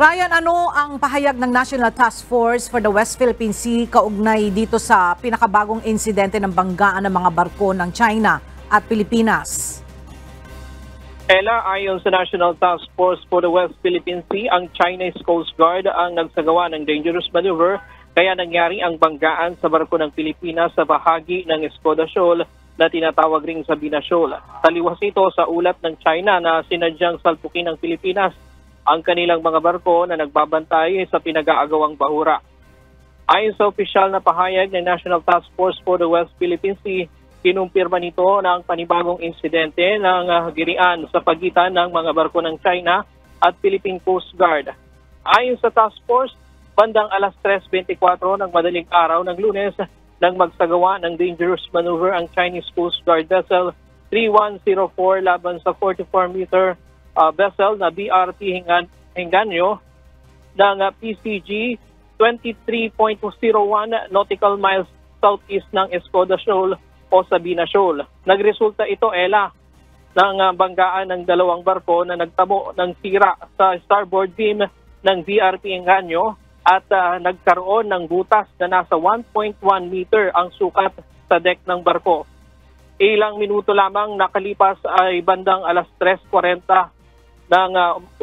Ryan, ano ang pahayag ng National Task Force for the West Philippine Sea kaugnay dito sa pinakabagong insidente ng banggaan ng mga barko ng China at Pilipinas? Ella, ayon sa National Task Force for the West Philippine Sea, ang Chinese Coast Guard ang nagsagawa ng dangerous maneuver kaya nangyari ang banggaan sa barko ng Pilipinas sa bahagi ng Escoda Shoal na tinatawag ring Sabina Shoal. Taliwas ito sa ulat ng China na sinadyang salpukin ng Pilipinas ang kanilang mga barko na nagbabantay sa pinag-aagawang bahura. Ayon sa opisyal na pahayag ng National Task Force for the West Philippine Sea, kinumpirma nito na ang panibagong insidente ng girian sa pagitan ng mga barko ng China at Philippine Coast Guard. Ayon sa task force, bandang alas 3:24 ng madaling araw ng Lunes nang magsagawa ng dangerous maneuver ang Chinese Coast Guard vessel 3104 laban sa 44-meter vessel na BRT Henganyo ng PCG 23.01 nautical miles southeast ng Escoda Shoal o Sabina Shoal. Nagresulta ito, Ella, ng banggaan ng dalawang barko na nagtamo ng sira sa starboard beam ng BRT Henganyo at nagkaroon ng butas na nasa 1.1 meter ang sukat sa deck ng barko. Ilang minuto lamang nakalipas ay bandang alas 3:40 ng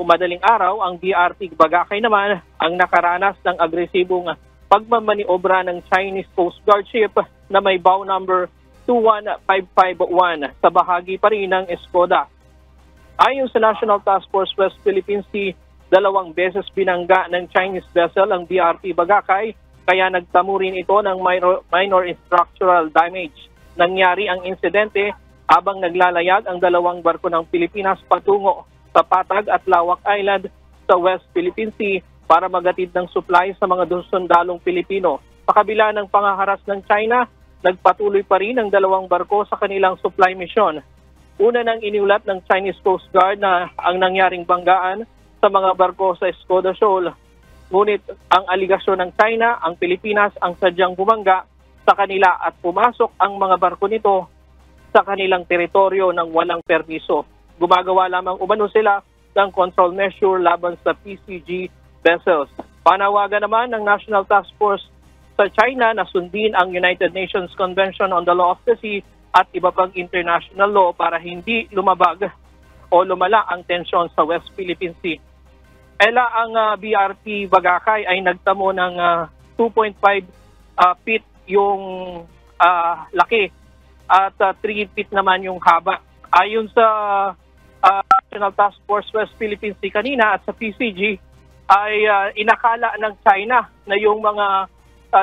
madaling araw, ang BRT Bagakay naman ang nakaranas ng agresibong pagmamaniobra ng Chinese Coast Guard ship na may bow number 21551 sa bahagi pa rin ng Escoda. Ayon sa National Task Force West Philippine Sea, 2 beses binangga ng Chinese vessel ang BRT Bagakay kaya nagtamo rin ito ng minor structural damage. Nangyari ang insidente habang naglalayag ang dalawang barko ng Pilipinas patungo sa Patag at Lawak Island sa West Philippine Sea para magatid ng supply sa mga sundalong Pilipino. Sa kabila ng pangaharas ng China, nagpatuloy pa rin ang dalawang barko sa kanilang supply mission. Una nang iniulat ng Chinese Coast Guard na ang nangyaring banggaan sa mga barko sa Escoda Shoal. Ngunit ang aligasyon ng China, ang Pilipinas ang sadyang bumangga sa kanila at pumasok ang mga barko nito sa kanilang teritoryo ng walang permiso. Gumagawa lamang umano sila ng control measure laban sa PCG vessels. Panawagan naman ng National Task Force sa China na sundin ang United Nations Convention on the Law of the Sea at iba pang international law para hindi lumabag o lumala ang tensyon sa West Philippine Sea. Ella, ang BRT Bagakay ay nagtamo ng 2.5 feet yung laki at 3 feet naman yung haba. Ayon sa National Task Force West Philippine Sea kanina at sa PCG ay inakala ng China na yung mga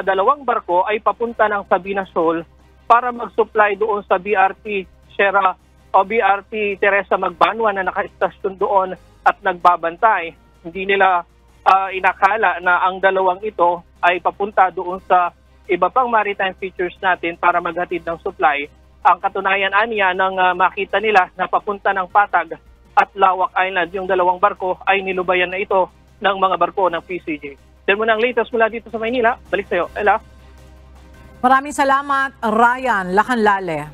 dalawang barko ay papunta ng Sabina Shoal para mag-supply doon sa BRT Sierra o BRT Teresa Magbanwa na naka-estasyon doon at nagbabantay. Hindi nila inakala na ang dalawang ito ay papunta doon sa iba pang maritime features natin para maghatid ng supply. Ang katunayan aniya nang makita nila na papunta ng Patag at Lawak Island yung dalawang barko ay nilubayan na ito ng mga barko ng PCG. Then muna ang latest mula dito sa Maynila. Balik sa iyo, Ella. Maraming salamat, Ryan Lacanlale.